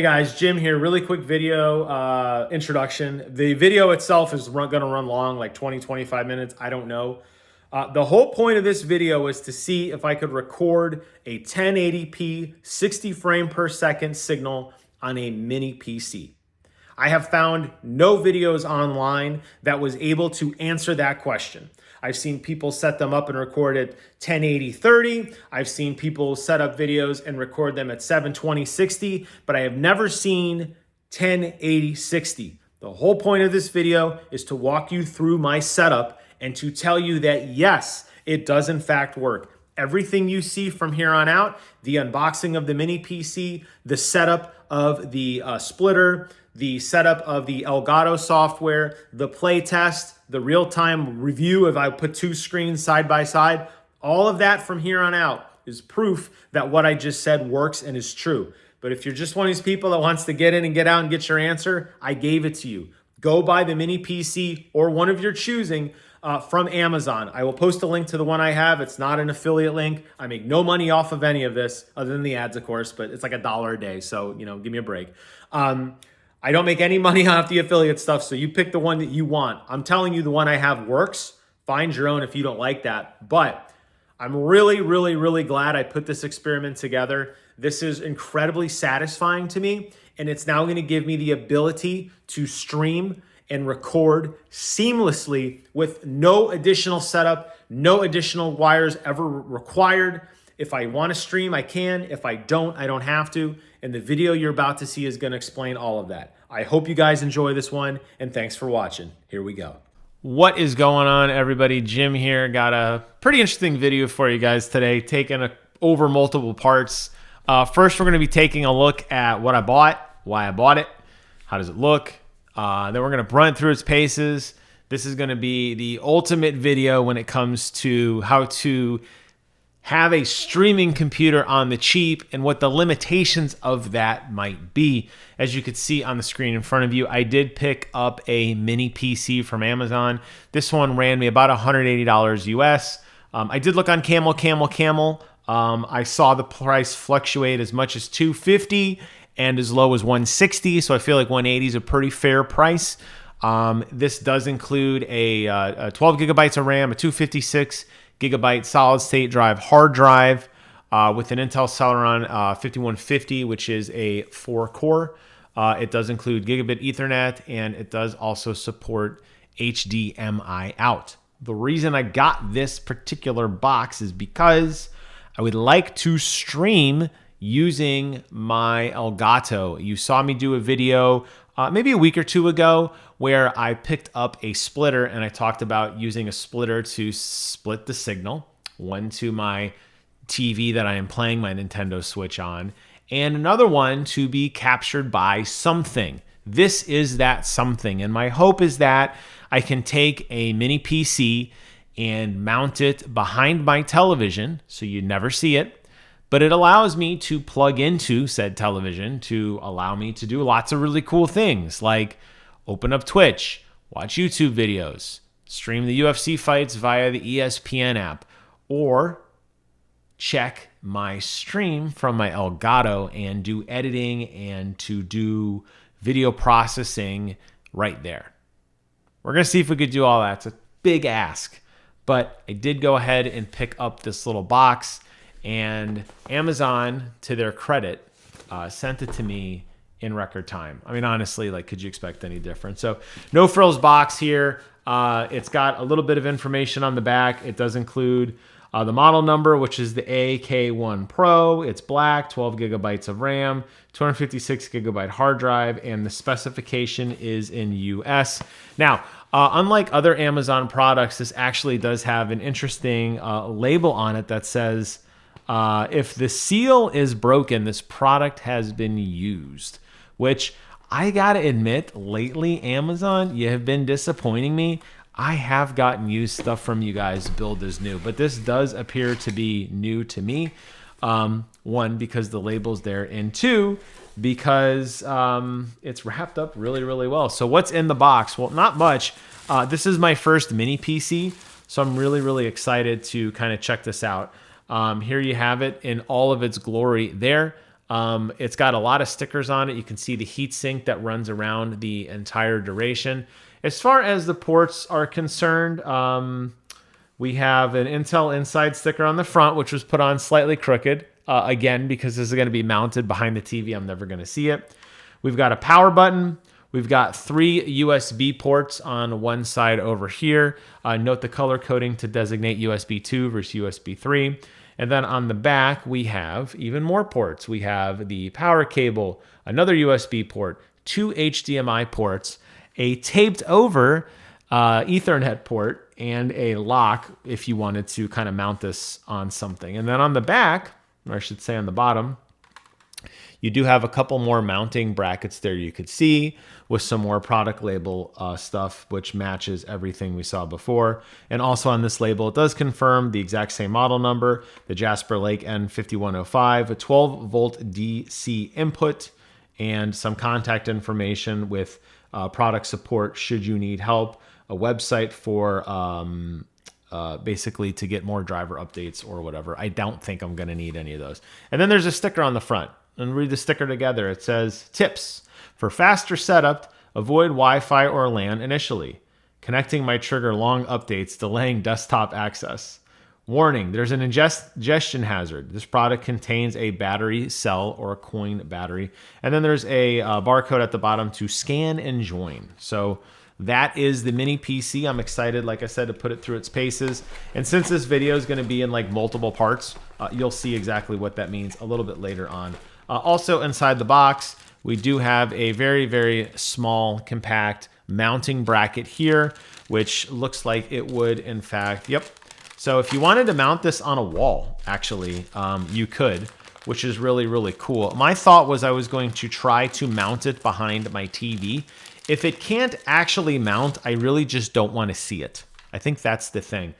Hey guys, Jim here. Really quick video introduction. The video itself is going to run long, like 20-25 minutes. I don't know. The whole point of this video is to see if I could record a 1080p 60 frame per second signal on a mini PC. I have found no videos online that was able to answer that question. I've seen people set them up and record at 1080-30. I've seen people set up videos and record them at 720-60, but I have never seen 1080-60. The whole point of this video is to walk you through my setup and to tell you that yes, it does in fact work. Everything you see from here on out, the unboxing of the mini PC, the setup of the splitter, the setup of the Elgato software, the play test, the real-time review if I put two screens side by side, all of that from here on out is proof that what I just said works and is true. But if you're just one of these people that wants to get in and get out and get your answer, I gave it to you. Go buy the mini PC or one of your choosing from Amazon. I will post a link to the one I have. It's not an affiliate link. I make no money off of any of this other than the ads, of course, but it's like $1 a day. So, give me a break. I don't make any money off the affiliate stuff, so you pick the one that you want. I'm telling you the one I have works. Find your own if you don't like that. But I'm really, really, really glad I put this experiment together. This is incredibly satisfying to me, and it's now going to give me the ability to stream and record seamlessly with no additional setup, no additional wires ever required. If I want to stream, I can. If I don't have to. And the video you're about to see is going to explain all of that. I hope you guys enjoy this one, and thanks for watching. Here we go. What is going on, everybody? Jim here. Got a pretty interesting video for you guys today, taking over multiple parts. First, we're going to be taking a look at what I bought, why I bought it, how does it look. Then we're going to run through its paces. This is going to be the ultimate video when it comes to how to have a streaming computer on the cheap and what the limitations of that might be. As you could see on the screen in front of you, I did pick up a mini PC from Amazon. This one ran me about $180 US. I did look on Camel. I saw the price fluctuate as much as $250 and as low as $160. So I feel like $180 is a pretty fair price. This does include a 12 gigabytes of RAM, a 256 gigabyte solid state drive, hard drive with an Intel Celeron 5150, which is a 4-core. It does include gigabit Ethernet, and it does also support HDMI out. The reason I got this particular box is because I would like to stream using my Elgato. You saw me do a video maybe a week or two ago where I picked up a splitter and I talked about using a splitter to split the signal, one to my TV that I am playing my Nintendo Switch on, and another one to be captured by something. This is that something, and my hope is that I can take a mini PC and mount it behind my television so you never see it, but it allows me to plug into said television to allow me to do lots of really cool things like open up Twitch, watch YouTube videos, stream the UFC fights via the ESPN app, or check my stream from my Elgato and do editing and to do video processing right there. We're going to see if we could do all that. It's a big ask, but I did go ahead and pick up this little box, and Amazon, to their credit, sent it to me in record time. I mean, honestly, like, could you expect any different? So no frills box here. It's got a little bit of information on the back. It does include the model number, which is the AK1 Pro. It's black, 12 gigabytes of RAM, 256 gigabyte hard drive, and the specification is in US. Now, unlike other Amazon products, this actually does have an interesting label on it that says, if the seal is broken, this product has been used, which I gotta admit, lately, Amazon, you have been disappointing me. I have gotten used stuff from you guys billed as new, but this does appear to be new to me. One, because the label's there, and two, because it's wrapped up really, really well. So what's in the box? Well, not much. This is my first mini PC, so I'm really, really excited to kind of check this out. Here you have it in all of its glory there. It's got a lot of stickers on it. You can see the heatsink that runs around the entire duration. As far as the ports are concerned, we have an Intel Inside sticker on the front, which was put on slightly crooked. Again, because this is going to be mounted behind the TV, I'm never going to see it. We've got a power button. We've got 3 USB ports on one side over here. Note the color coding to designate USB 2 versus USB 3. And then on the back, we have even more ports. We have the power cable, another USB port, 2 HDMI ports, a taped over Ethernet port, and a lock if you wanted to kind of mount this on something. And then on the back, or I should say on the bottom, you do have a couple more mounting brackets there you could see with some more product label stuff, which matches everything we saw before. And also on this label, it does confirm the exact same model number, the Jasper Lake N5105, a 12-volt DC input, and some contact information with product support should you need help, a website for basically to get more driver updates or whatever. I don't think I'm going to need any of those. And then there's a sticker on the front. And read the sticker together. It says, tips for faster setup, avoid Wi-Fi or LAN initially. Connecting my trigger long updates, delaying desktop access. Warning, there's an ingestion hazard. This product contains a battery cell or a coin battery. And then there's a barcode at the bottom to scan and join. So that is the mini PC. I'm excited, like I said, to put it through its paces. And since this video is going to be in like multiple parts, you'll see exactly what that means a little bit later on. Also inside the box, we do have a very, very small, compact mounting bracket here, which looks like it would, in fact, yep. So if you wanted to mount this on a wall, actually, you could, which is really, really cool. My thought was I was going to try to mount it behind my TV. If it can't actually mount, I really just don't want to see it. I think that's the thing.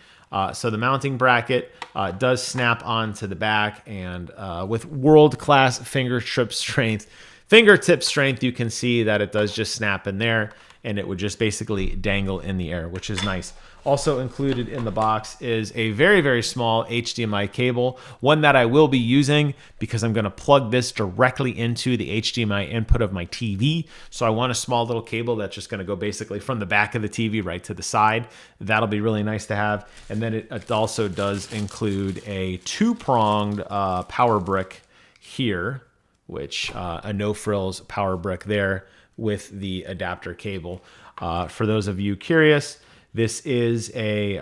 So the mounting bracket does snap onto the back, and with world-class fingertip strength, you can see that it does just snap in there, and it would just basically dangle in the air, which is nice. Also included in the box is a very, very small HDMI cable, one that I will be using because I'm going to plug this directly into the HDMI input of my TV. So I want a small little cable that's just going to go basically from the back of the TV right to the side. That'll be really nice to have. And then it also does include a 2-pronged power brick here, which a no-frills power brick there with the adapter cable. For those of you curious, this is a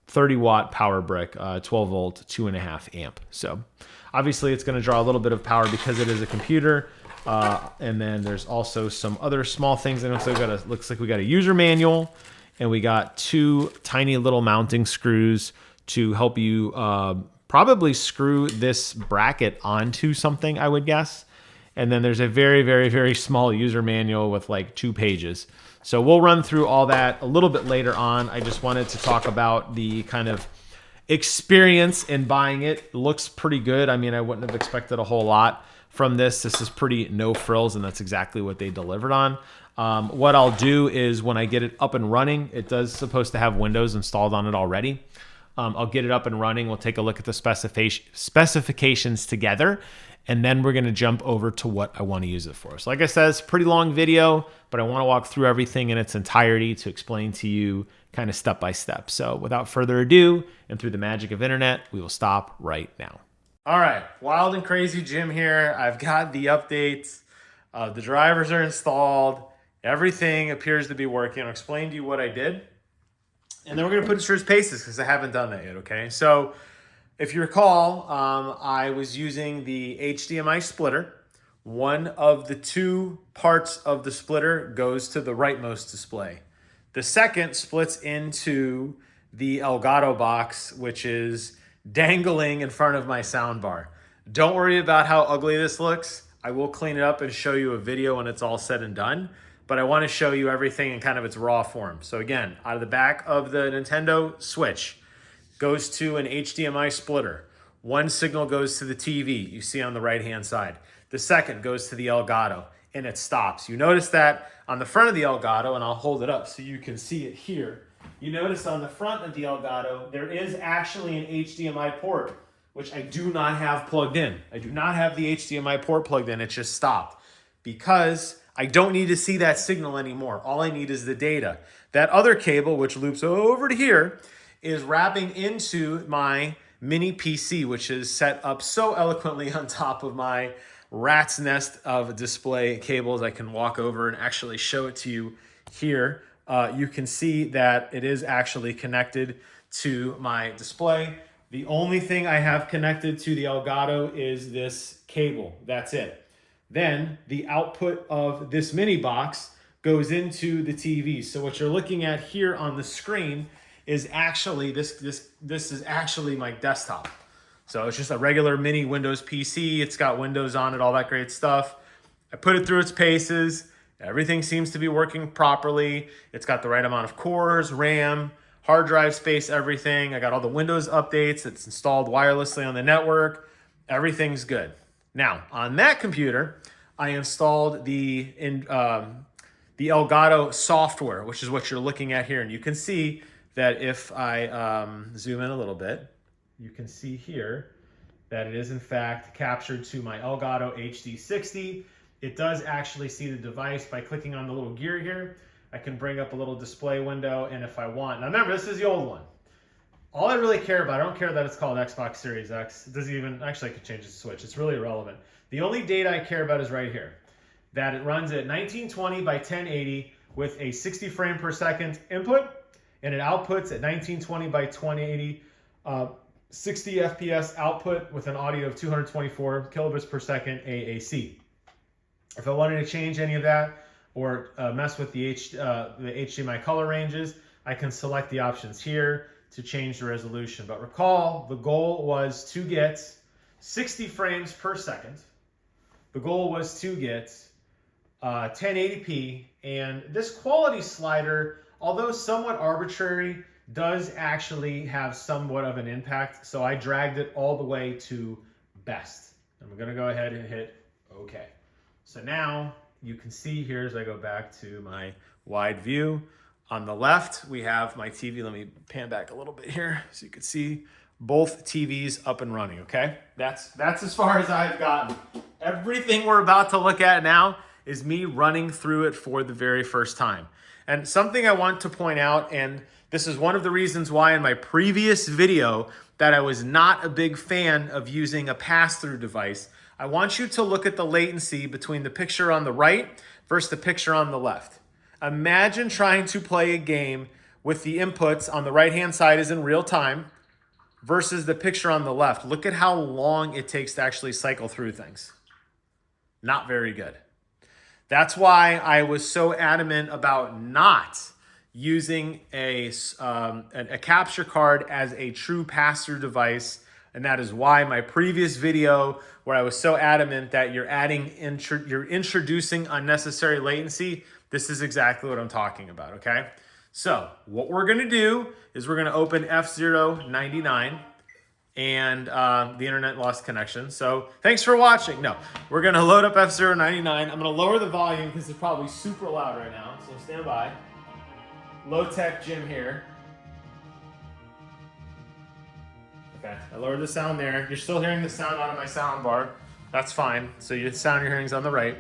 30-watt power brick, 12-volt, 2.5 amp. So obviously it's going to draw a little bit of power because it is a computer. And then there's also some other small things. And also looks like we got a user manual, and we got 2 tiny little mounting screws to help you probably screw this bracket onto something, I would guess. And then there's a very, very, very small user manual with like 2 pages. So we'll run through all that a little bit later on. I just wanted to talk about the kind of experience in buying it. It looks pretty good. I mean, I wouldn't have expected a whole lot from this. This is pretty no frills, and that's exactly what they delivered on. What I'll do is when I get it up and running, it does supposed to have Windows installed on it already. I'll get it up and running. We'll take a look at the specifications together, and then we're going to jump over to what I want to use it for. So like I said, it's a pretty long video, but I want to walk through everything in its entirety to explain to you kind of step by step. So without further ado, and through the magic of internet, we will stop right now. All right, Wild and Crazy Jim here. I've got the updates. The drivers are installed. Everything appears to be working. I'll explain to you what I did. And then we're going to put it through its paces because I haven't done that yet, okay? So if you recall, I was using the HDMI splitter. One of the 2 parts of the splitter goes to the rightmost display. The second splits into the Elgato box, which is dangling in front of my soundbar. Don't worry about how ugly this looks. I will clean it up and show you a video when it's all said and done. But I want to show you everything in kind of its raw form. So again, out of the back of the Nintendo Switch, goes to an HDMI splitter. One signal goes to the TV, you see on the right-hand side. The second goes to the Elgato, and it stops. You notice that on the front of the Elgato, and I'll hold it up so you can see it here. You notice on the front of the Elgato, there is actually an HDMI port, which I do not have plugged in. I do not have the HDMI port plugged in. It just stopped because I don't need to see that signal anymore. All I need is the data. That other cable, which loops over to here, is wrapping into my mini PC, which is set up so eloquently on top of my rat's nest of display cables. I can walk over and actually show it to you here. You can see that it is actually connected to my display. The only thing I have connected to the Elgato is this cable. That's it. Then the output of this mini box goes into the TV. So what you're looking at here on the screen is actually, this is actually my desktop. So it's just a regular mini Windows PC. It's got Windows on it, all that great stuff. I put it through its paces. Everything seems to be working properly. It's got the right amount of cores, RAM, hard drive space, everything. I got all the Windows updates. It's installed wirelessly on the network. Everything's good. Now, on that computer, I installed the Elgato software, which is what you're looking at here. And you can see that if I zoom in a little bit, you can see here that it is in fact captured to my Elgato HD60. It does actually see the device by clicking on the little gear here. I can bring up a little display window, and if I want, now remember, this is the old one. All I really care about, I don't care that it's called Xbox Series X. It doesn't even, actually I could change it to Switch. It's really irrelevant. The only data I care about is right here, that it runs at 1920 by 1080 with a 60 frame per second input, and it outputs at 1920 by 1080, 60 FPS output with an audio of 224 kilobits per second AAC. If I wanted to change any of that or mess with the HDMI color ranges, I can select the options here to change the resolution. But recall, the goal was to get 60 frames per second. The goal was to get 1080p, and this quality slider, although somewhat arbitrary, does actually have somewhat of an impact. So I dragged it all the way to best. And we're gonna go ahead and hit OK. So now you can see here as I go back to my wide view, on the left, we have my TV. Let me pan back a little bit here so you can see both TVs up and running, okay? That's as far as I've gotten. Everything we're about to look at now is me running through it for the very first time. And something I want to point out, and this is one of the reasons why in my previous video that I was not a big fan of using a pass-through device. I want you to look at the latency between the picture on the right versus the picture on the left. Imagine trying to play a game with the inputs on the right-hand side is in real time versus the picture on the left. Look at how long it takes to actually cycle through things. Not very good. That's why I was so adamant about not using a capture card as a true pass-through device. And that is why my previous video where I was so adamant that you're introducing unnecessary latency, this is exactly what I'm talking about, okay? So what we're gonna do is we're gonna open F099 and the internet lost connection. So thanks for watching. No, we're gonna load up F099. I'm gonna lower the volume because it's probably super loud right now. So stand by. Low tech Jim here. Okay, I lowered the sound there. You're still hearing the sound out of my sound bar. That's fine. So the sound you're hearing is on the right.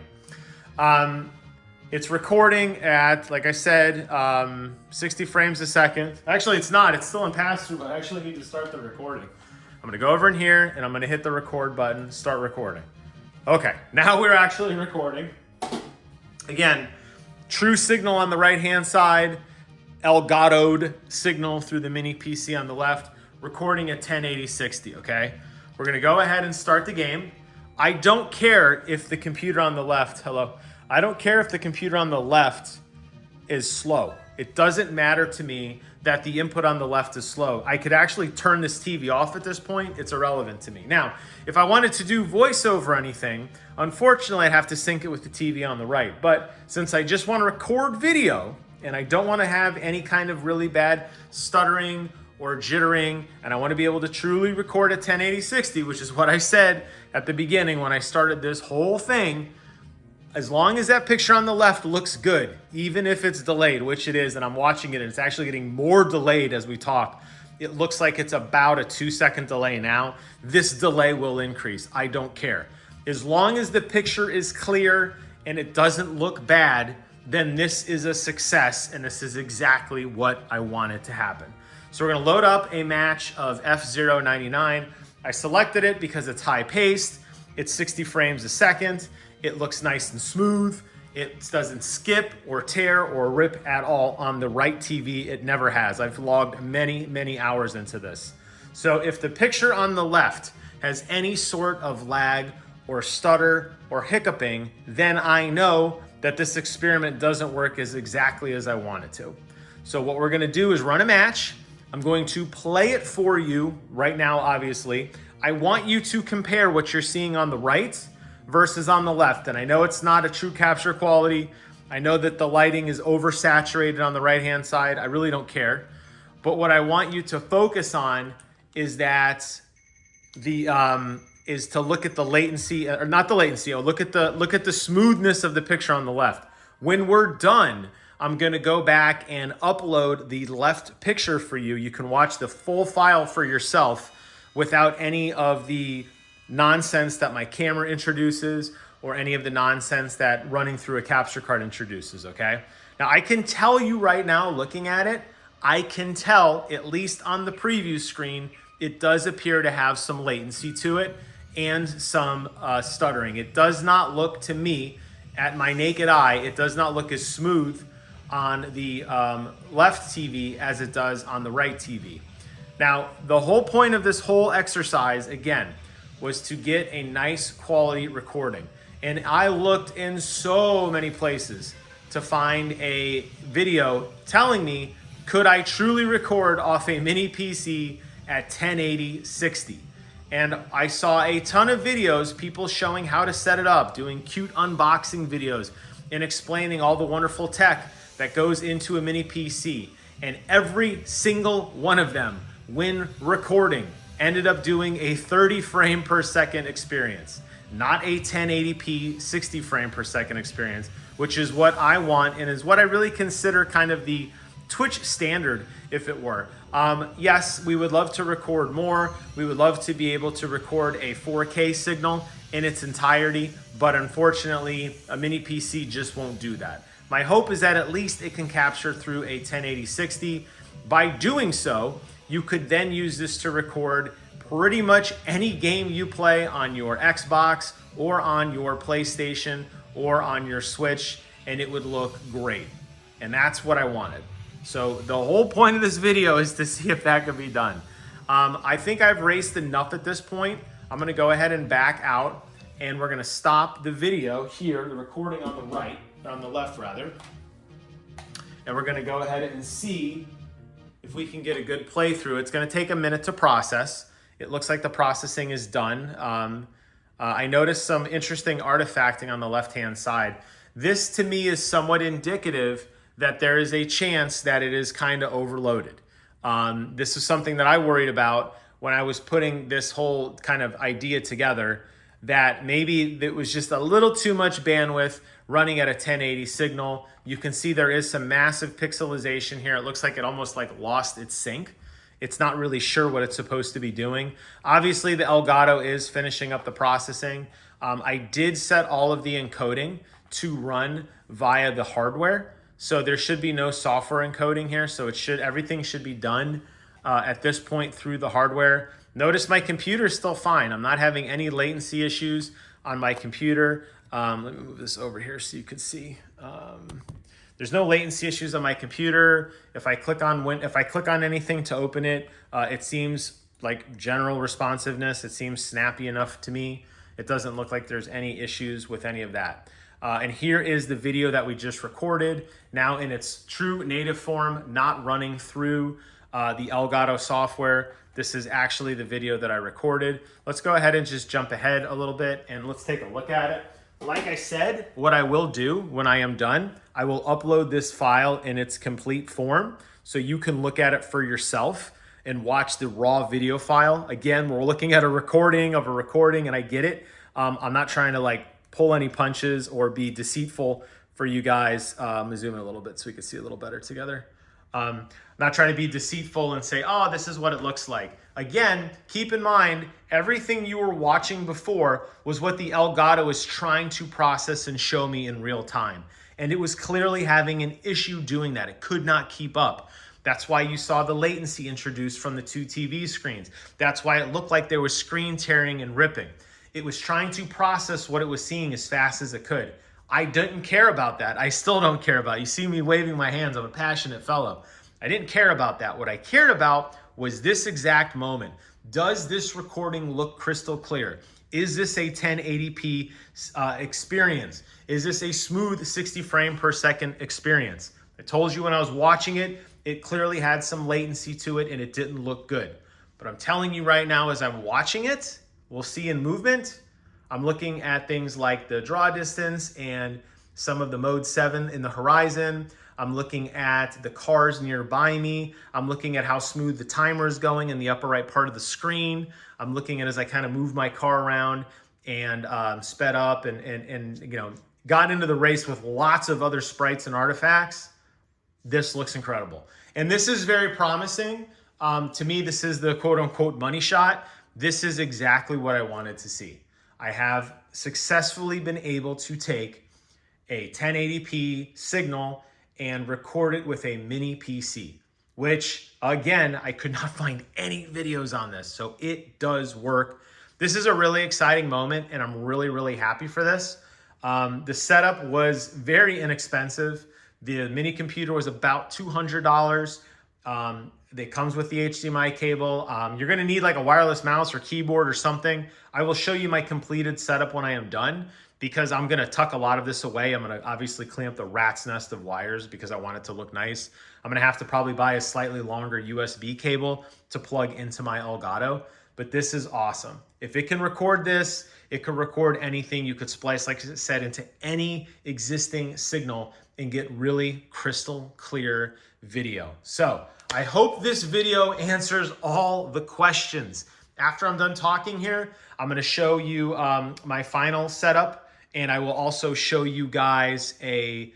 It's recording at, like I said, 60 frames a second. Actually, it's not. It's still in pass-through, but I actually need to start the recording. I'm going to go over in here, and I'm going to hit the record button, start recording. Okay, now we're actually recording. Again, true signal on the right-hand side, Elgato'd signal through the mini PC on the left, recording at 1080-60, okay? We're going to go ahead and start the game. I don't care if the computer on the left, I don't care if the computer on the left is slow. It doesn't matter to me that the input on the left is slow. I could actually turn this TV off at this point. It's irrelevant to me. Now, if I wanted to do voiceover or anything, unfortunately, I'd have to sync it with the TV on the right. But since I just want to record video and I don't want to have any kind of really bad stuttering or jittering, and I want to be able to truly record at 1080-60, which is what I said at the beginning when I started this whole thing, as long as that picture on the left looks good, even if it's delayed, which it is, and I'm watching it and it's actually getting more delayed as we talk. It looks like it's about a 2-second delay now. This delay will increase. I don't care. As long as the picture is clear and it doesn't look bad, then this is a success, and this is exactly what I wanted to happen. So we're gonna load up a match of F099. I selected it because it's high paced, it's 60 frames a second, it looks nice and smooth, it doesn't skip or tear or rip at all on the right TV. It never has. I've logged many, many hours into this. So if the picture on the left has any sort of lag or stutter or hiccuping, then I know that this experiment doesn't work as exactly as I want it to. So what we're gonna do is run a match. I'm going to play it for you right now, obviously. I want you to compare what you're seeing on the right versus on the left. And I know it's not a true capture quality. I know that the lighting is oversaturated on the right-hand side. I really don't care. But what I want you to focus on is that is to look at the latency, or not the latency, look at the smoothness of the picture on the left. When we're done, I'm gonna go back and upload the left picture for you. You can watch the full file for yourself without any of the nonsense that my camera introduces or any of the nonsense that running through a capture card introduces, okay? Now I can tell you right now, looking at it, I can tell, at least on the preview screen, it does appear to have some latency to it and some stuttering. It does not look, to me, at my naked eye, it does not look as smooth on the left TV as it does on the right TV. Now, the whole point of this whole exercise, again, was to get a nice quality recording. And I looked in so many places to find a video telling me, could I truly record off a mini PC at 1080 60? And I saw a ton of videos, people showing how to set it up, doing cute unboxing videos and explaining all the wonderful tech that goes into a mini PC. And every single one of them, when recording, ended up doing a 30 frame per second experience, not a 1080p 60 frame per second experience, which is what I want and is what I really consider kind of the Twitch standard, if it were. Yes, we would love to record more. We would love to be able to record a 4K signal in its entirety, but unfortunately, a mini PC just won't do that. My hope is that at least it can capture through a 1080 60. By doing so, you could then use this to record pretty much any game you play on your Xbox or on your PlayStation or on your Switch, and it would look great. And that's what I wanted. So the whole point of this video is to see if that could be done. I think I've raced enough at this point. I'm gonna go ahead and back out, and we're gonna stop the video here, the recording on the right, on the left rather. And we're gonna go ahead and see if we can get a good playthrough. It's gonna take a minute to process. It looks like the processing is done. I noticed some interesting artifacting on the left-hand side. This to me is somewhat indicative that there is a chance that it is kind of overloaded. This is something that I worried about when I was putting this whole kind of idea together, that maybe it was just a little too much bandwidth running at a 1080 signal. You can see there is some massive pixelization here. It looks like it almost like lost its sync. It's not really sure what it's supposed to be doing. Obviously, the Elgato is finishing up the processing. I did set all of the encoding to run via the hardware. So there should be no software encoding here. So everything should be done at this point through the hardware. Notice my computer is still fine. I'm not having any latency issues on my computer. Let me move this over here so you can see. There's no latency issues on my computer. If I click on anything to open it, it seems like general responsiveness. It seems snappy enough to me. It doesn't look like there's any issues with any of that. And here is the video that we just recorded, now in its true native form, not running through the Elgato software. This is actually the video that I recorded. Let's go ahead and just jump ahead a little bit and let's take a look at it. Like I said, what I will do when I am done, I will upload this file in its complete form so you can look at it for yourself and watch the raw video file. Again, we're looking at a recording of a recording, and I get it. I'm not trying to like pull any punches or be deceitful for you guys. I'm gonna zoom in a little bit so we can see a little better together. Not trying to be deceitful and say, oh, this is what it looks like. Again, keep in mind, everything you were watching before was what the Elgato is trying to process and show me in real time. And it was clearly having an issue doing that. It could not keep up. That's why you saw the latency introduced from the two TV screens. That's why it looked like there was screen tearing and ripping. It was trying to process what it was seeing as fast as it could. I didn't care about that. I still don't care about it. You see me waving my hands. I'm a passionate fellow. I didn't care about that. What I cared about was this exact moment. Does this recording look crystal clear? Is this a 1080p experience? Is this a smooth 60 frame per second experience? I told you when I was watching it, it clearly had some latency to it and it didn't look good. But I'm telling you right now, as I'm watching it, we'll see in movement, I'm looking at things like the draw distance and some of the mode 7 in the horizon. I'm looking at the cars nearby me. I'm looking at how smooth the timer is going in the upper right part of the screen. I'm looking at as I kind of move my car around and sped up and you know, got into the race with lots of other sprites and artifacts. This looks incredible. And this is very promising. To me, this is the quote unquote money shot. This is exactly what I wanted to see. I have successfully been able to take a 1080p signal and record it with a mini PC, which again, I could not find any videos on this. So it does work. This is a really exciting moment and I'm really, really happy for this. The setup was very inexpensive. The mini computer was about $200. It comes with the HDMI cable. You're gonna need like a wireless mouse or keyboard or something. I will show you my completed setup when I am done because I'm gonna tuck a lot of this away. I'm gonna obviously clean up the rat's nest of wires because I want it to look nice. I'm gonna have to probably buy a slightly longer USB cable to plug into my Elgato, but this is awesome. If it can record this, it could record anything. You could splice, like I said, into any existing signal and get really crystal clear video. So I hope this video answers all the questions. After I'm done talking here, I'm gonna show you my final setup, and I will also show you guys the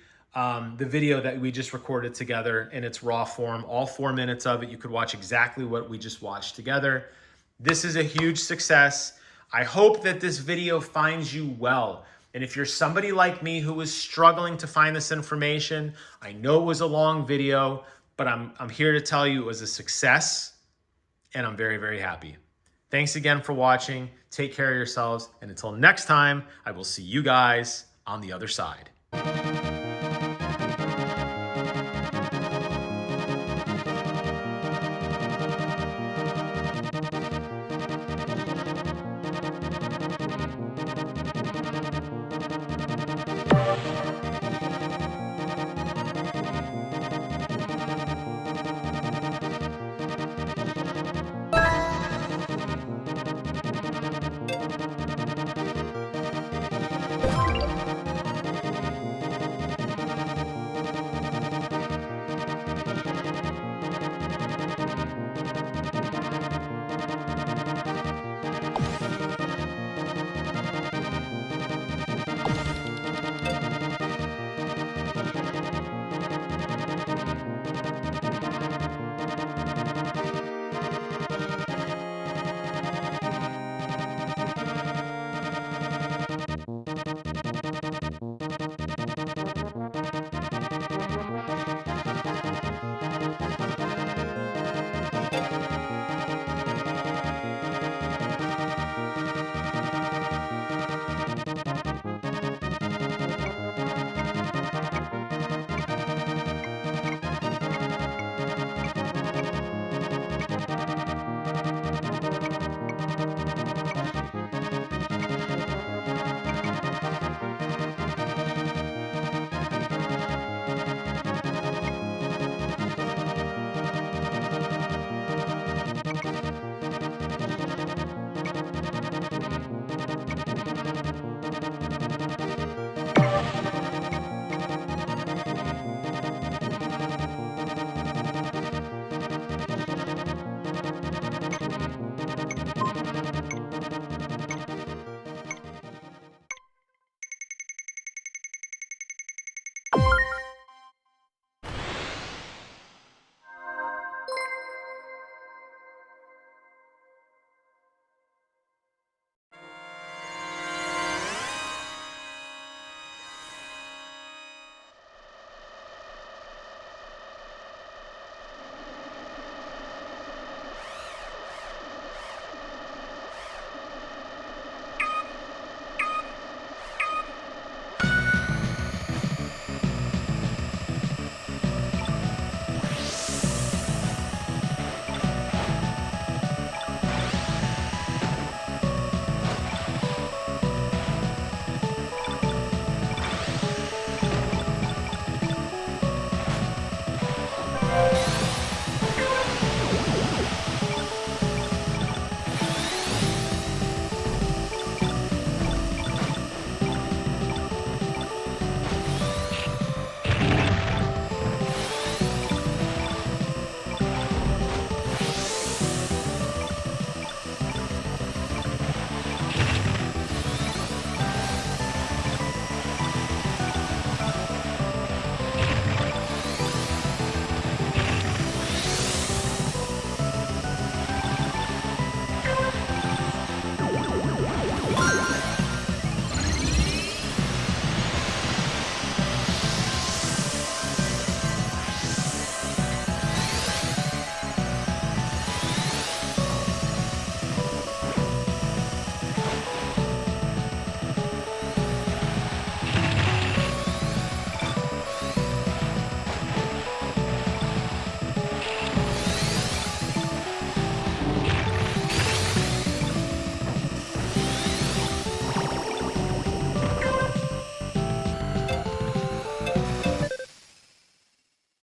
video that we just recorded together in its raw form, all 4 minutes of it. You could watch exactly what we just watched together. This is a huge success. I hope that this video finds you well. And if you're somebody like me who was struggling to find this information, I know it was a long video, but I'm here to tell you it was a success and I'm very, very happy. Thanks again for watching. Take care of yourselves. And until next time, I will see you guys on the other side.